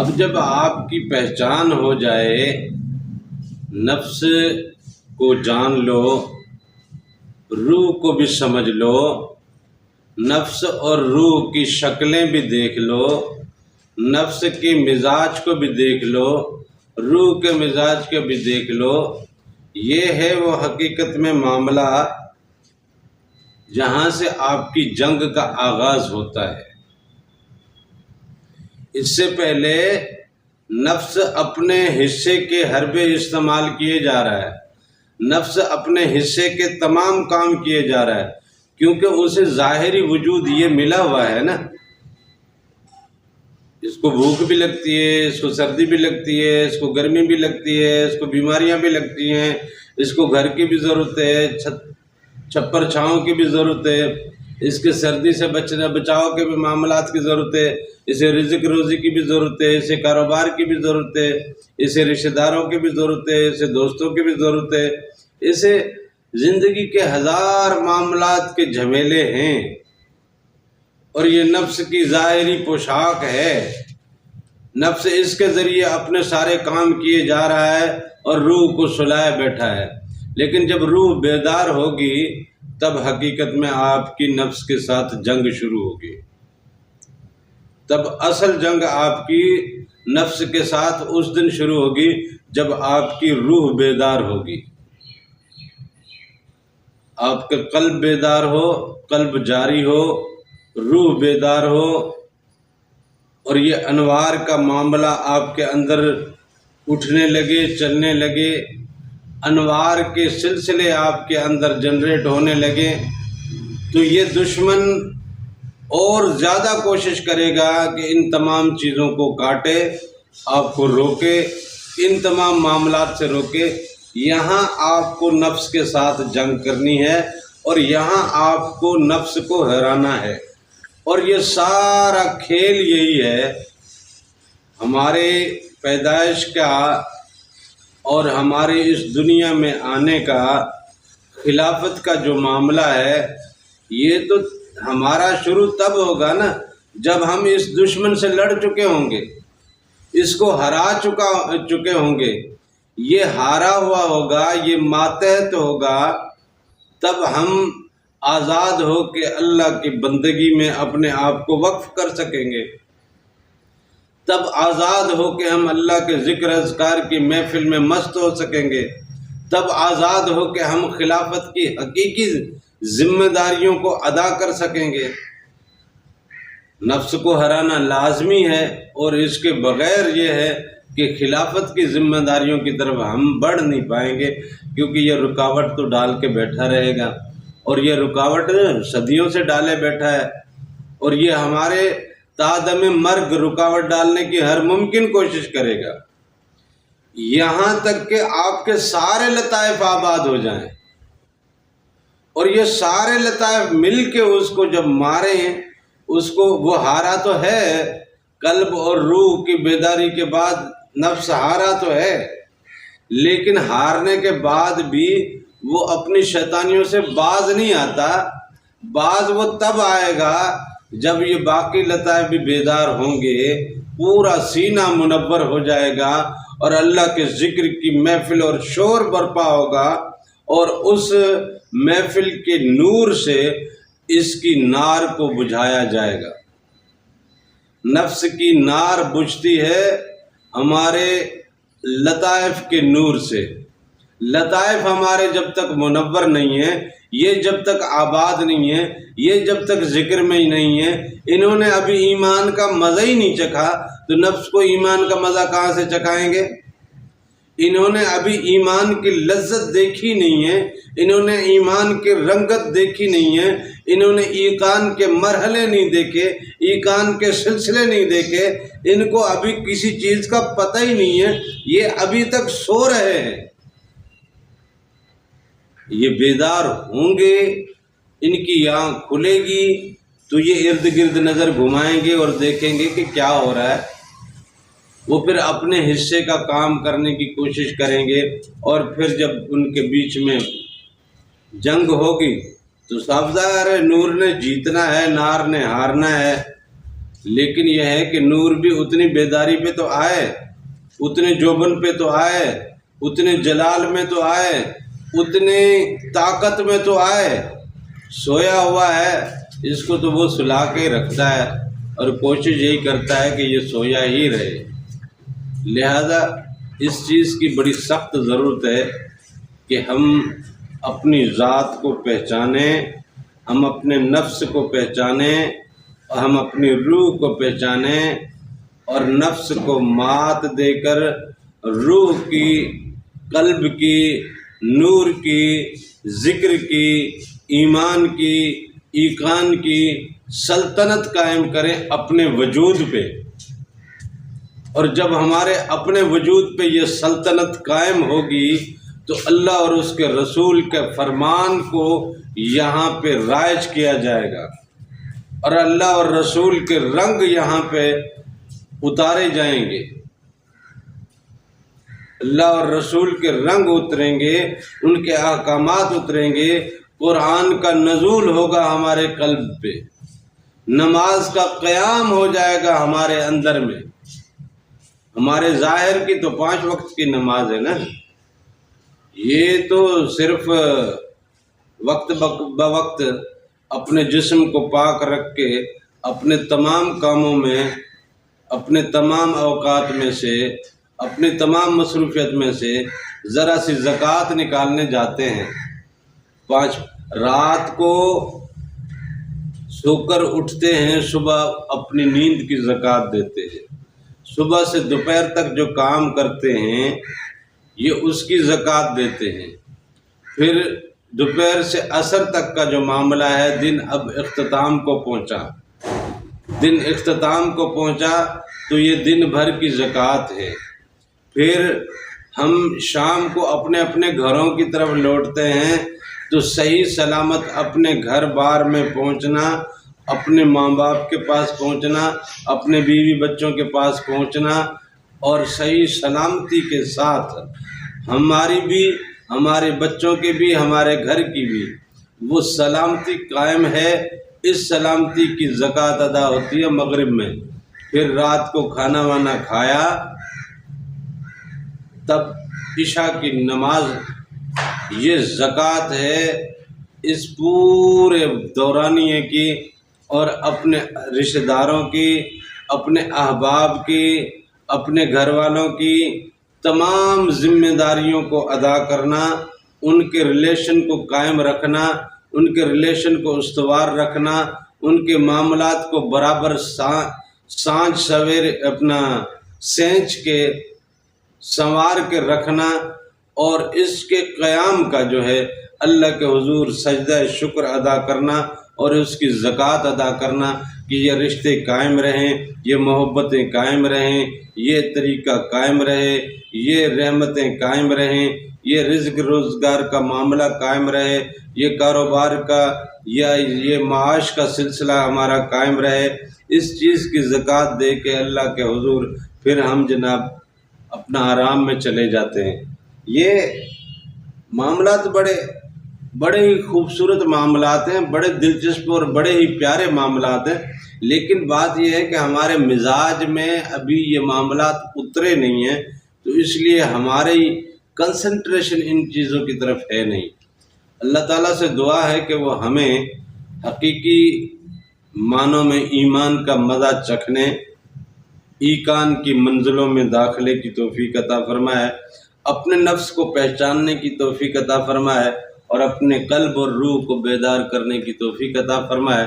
اب جب آپ کی پہچان ہو جائے، نفس کو جان لو، روح کو بھی سمجھ لو، نفس اور روح کی شکلیں بھی دیکھ لو، نفس کے مزاج کو بھی دیکھ لو، روح کے مزاج کو بھی دیکھ لو، یہ ہے وہ حقیقت میں معاملہ جہاں سے آپ کی جنگ کا آغاز ہوتا ہے۔ اس سے پہلے نفس اپنے حصے کے حربے استعمال کیے جا رہا ہے، نفس اپنے حصے کے تمام کام کیے جا رہا ہے، کیونکہ اسے ظاہری وجود یہ ملا ہوا ہے نا، اس کو بھوک بھی لگتی ہے، اس کو سردی بھی لگتی ہے، اس کو گرمی بھی لگتی ہے، اس کو بیماریاں بھی لگتی ہیں، اس کو گھر کی بھی ضرورت ہے، چھپر چھاؤں کی بھی ضرورت ہے، اس کے سردی سے بچاؤ کے بھی معاملات کی ضرورت ہے، اسے رزق روزی کی بھی ضرورت ہے، اسے کاروبار کی بھی ضرورت ہے، اسے رشتہ داروں کی بھی ضرورت ہے، اسے دوستوں کی بھی ضرورت ہے، اسے زندگی کے ہزار معاملات کے جھمیلے ہیں، اور یہ نفس کی ظاہری پوشاک ہے۔ نفس اس کے ذریعے اپنے سارے کام کیے جا رہا ہے اور روح کو سلائے بیٹھا ہے، لیکن جب روح بیدار ہوگی تب حقیقت میں آپ کی نفس کے ساتھ جنگ شروع ہوگی، تب اصل جنگ آپ کی نفس کے ساتھ اس دن شروع ہوگی جب آپ کی روح بیدار ہوگی، آپ کا قلب بیدار ہو، قلب جاری ہو، روح بیدار ہو، اور یہ انوار کا معاملہ آپ کے اندر اٹھنے لگے، چلنے لگے، انوار کے سلسلے آپ کے اندر جنریٹ ہونے لگے، تو یہ دشمن اور زیادہ کوشش کرے گا کہ ان تمام چیزوں کو کاٹے، آپ کو روکے، ان تمام معاملات سے روکے۔ یہاں آپ کو نفس کے ساتھ جنگ کرنی ہے، اور یہاں آپ کو نفس کو ہرانا ہے، اور یہ سارا کھیل یہی ہے۔ ہمارے پیدائش کا اور ہمارے اس دنیا میں آنے کا، خلافت کا جو معاملہ ہے، یہ تو ہمارا شروع تب ہوگا نا جب ہم اس دشمن سے لڑ چکے ہوں گے، اس کو ہرا چکے ہوں گے، یہ ہارا ہوا ہوگا، یہ ماتحت ہوگا، تب ہم آزاد ہو کے اللہ کی بندگی میں اپنے آپ کو وقف کر سکیں گے، تب آزاد ہو کے ہم اللہ کے ذکر اذکار کی محفل میں مست ہو سکیں گے، تب آزاد ہو کے ہم خلافت کی حقیقی ذمہ داریوں کو ادا کر سکیں گے۔ نفس کو ہرانا لازمی ہے، اور اس کے بغیر یہ ہے کہ خلافت کی ذمہ داریوں کی طرف ہم بڑھ نہیں پائیں گے، کیونکہ یہ رکاوٹ تو ڈال کے بیٹھا رہے گا، اور یہ رکاوٹ صدیوں سے ڈالے بیٹھا ہے، اور یہ ہمارے تادم مرگ رکاوٹ ڈالنے کی ہر ممکن کوشش کرے گا، یہاں تک کہ آپ کے سارے لطائف آباد ہو جائیں، اور یہ سارے لطائف مل کے اس کو جب ماریں، اس کو وہ ہارا تو ہے، قلب اور روح کی بیداری کے بعد نفس ہارا تو ہے، لیکن ہارنے کے بعد بھی وہ اپنی شیطانیوں سے باز نہیں آتا، باز وہ تب آئے گا جب یہ باقی لطائف بھی بیدار ہوں گے، پورا سینہ منور ہو جائے گا، اور اللہ کے ذکر کی محفل اور شور برپا ہوگا، اور اس محفل کے نور سے اس کی نار کو بجھایا جائے گا۔ نفس کی نار بجھتی ہے ہمارے لطائف کے نور سے۔ لطائف ہمارے جب تک منور نہیں ہیں، یہ جب تک آباد نہیں ہیں، یہ جب تک ذکر میں ہی نہیں ہیں، انہوں نے ابھی ایمان کا مزہ ہی نہیں چکھا، تو نفس کو ایمان کا مزہ کہاں سے چکھائیں گے؟ انہوں نے ابھی ایمان کی لذت دیکھی نہیں ہے، انہوں نے ایمان کی رنگت دیکھی نہیں ہے، انہوں نے ایقان کے مرحلے نہیں دیکھے، ایقان کے سلسلے نہیں دیکھے، ان کو ابھی کسی چیز کا پتہ ہی نہیں ہے، یہ ابھی تک سو رہے ہیں۔ یہ بیدار ہوں گے، ان کی آنکھ کھلے گی تو یہ ارد گرد نظر گھمائیں گے اور دیکھیں گے کہ کیا ہو رہا ہے، وہ پھر اپنے حصے کا کام کرنے کی کوشش کریں گے، اور پھر جب ان کے بیچ میں جنگ ہوگی تو صاف ظاہر ہے نور نے جیتنا ہے، نار نے ہارنا ہے، لیکن یہ ہے کہ نور بھی اتنی بیداری پہ تو آئے، اتنے جوبن پہ تو آئے، اتنے جلال میں تو آئے، اتنے طاقت میں تو آئے۔ سویا ہوا ہے اس کو تو وہ سلا کے رکھتا ہے اور کوشش یہی کرتا ہے کہ یہ سویا ہی رہے۔ لہذا اس چیز کی بڑی سخت ضرورت ہے کہ ہم اپنی ذات کو پہچانیں، ہم اپنے نفس کو پہچانیں، ہم اپنی روح کو پہچانیں اور نفس کو مات دے کر روح کی، قلب کی، نور کی، ذکر کی، ایمان کی، ایقان کی سلطنت قائم کریں اپنے وجود پہ۔ اور جب ہمارے اپنے وجود پہ یہ سلطنت قائم ہوگی تو اللہ اور اس کے رسول کے فرمان کو یہاں پہ رائج کیا جائے گا اور اللہ اور رسول کے رنگ یہاں پہ اتارے جائیں گے، اللہ اور رسول کے رنگ اتریں گے، ان کے احکامات اتریں گے، قرآن کا نزول ہوگا ہمارے قلب پہ، نماز کا قیام ہو جائے گا ہمارے اندر میں۔ ہمارے ظاہر کی تو 5 وقت کی نماز ہے نا، یہ تو صرف وقت بوقت اپنے جسم کو پاک رکھ کے اپنے تمام کاموں میں، اپنے تمام اوقات میں سے، اپنی تمام مصروفیت میں سے ذرا سی زکوٰۃ نکالنے جاتے ہیں۔ 5 رات کو سو کر اٹھتے ہیں، صبح اپنی نیند کی زکوٰۃ دیتے ہیں، صبح سے دوپہر تک جو کام کرتے ہیں یہ اس کی زکوٰۃ دیتے ہیں۔ پھر دوپہر سے عصر تک کا جو معاملہ ہے، دن اب اختتام کو پہنچا، دن اختتام کو پہنچا تو یہ دن بھر کی زکوٰۃ ہے۔ پھر ہم شام کو اپنے اپنے گھروں کی طرف لوٹتے ہیں تو صحیح سلامت اپنے گھر بار میں پہنچنا، اپنے ماں باپ کے پاس پہنچنا، اپنے بیوی بچوں کے پاس پہنچنا اور صحیح سلامتی کے ساتھ ہماری بھی، ہمارے بچوں کے بھی، ہمارے گھر کی بھی وہ سلامتی قائم ہے۔ اس سلامتی کی زکوٰۃ ادا ہوتی ہے مغرب میں۔ پھر رات کو کھانا وانا کھایا، تب عشاء کی نماز، یہ زکوٰۃ ہے اس پورے دورانیے کی اور اپنے رشتہ داروں کی، اپنے احباب کی، اپنے گھر والوں کی تمام ذمہ داریوں کو ادا کرنا، ان کے ریلیشن کو قائم رکھنا، ان کے ریلیشن کو استوار رکھنا، ان کے معاملات کو برابر سانچ سویر اپنا سینچ کے سنوار کے رکھنا، اور اس کے قیام کا جو ہے اللہ کے حضور سجدہ شکر ادا کرنا اور اس کی زکوٰۃ ادا کرنا کہ یہ رشتے قائم رہیں، یہ محبتیں قائم رہیں، یہ طریقہ قائم رہے، یہ رحمتیں قائم رہیں، یہ رزق روزگار کا معاملہ قائم رہے، یہ کاروبار کا یا یہ معاش کا سلسلہ ہمارا قائم رہے۔ اس چیز کی زکوٰۃ دے کے اللہ کے حضور پھر ہم جناب اپنا آرام میں چلے جاتے ہیں۔ یہ معاملات بڑے ہی خوبصورت معاملات ہیں، بڑے دلچسپ اور بڑے ہی پیارے معاملات ہیں، لیکن بات یہ ہے کہ ہمارے مزاج میں ابھی یہ معاملات اترے نہیں ہیں، تو اس لیے ہماری کنسنٹریشن ان چیزوں کی طرف ہے نہیں۔ اللہ تعالیٰ سے دعا ہے کہ وہ ہمیں حقیقی معنوں میں ایمان کا مزہ چکھنے، ایقان کی منزلوں میں داخلے کی توفیق عطا فرمائے، اپنے نفس کو پہچاننے کی توفیق عطا فرمائے اور اپنے قلب اور روح کو بیدار کرنے کی توفیق عطا فرمائے۔